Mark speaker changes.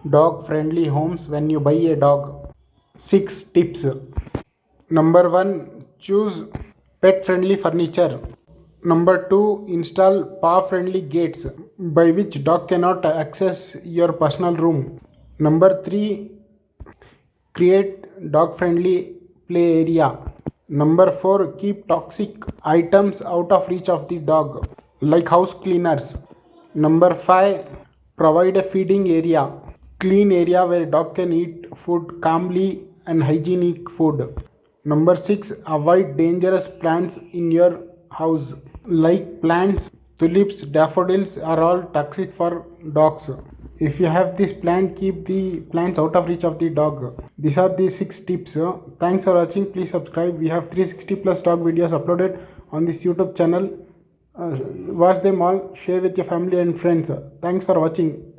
Speaker 1: Dog friendly homes when you buy a dog. 6 tips. Number 1, choose pet friendly furniture. Number 2, install paw friendly gates by which dog cannot access your personal room. Number 3, create dog friendly play area. Number 4, keep toxic items out of reach of the dog, like house cleaners. Number 5, provide a feeding area, clean area where dog can eat food calmly and hygienic food. Number 6, avoid dangerous plants in your house, like plants, tulips, daffodils are all toxic for dogs. If you have this plant, keep the plants out of reach of the dog. These are the 6 tips. Thanks for watching. Please subscribe. We have 360 plus dog videos uploaded on this YouTube channel. Watch them all. Share with your family and friends. Thanks for watching.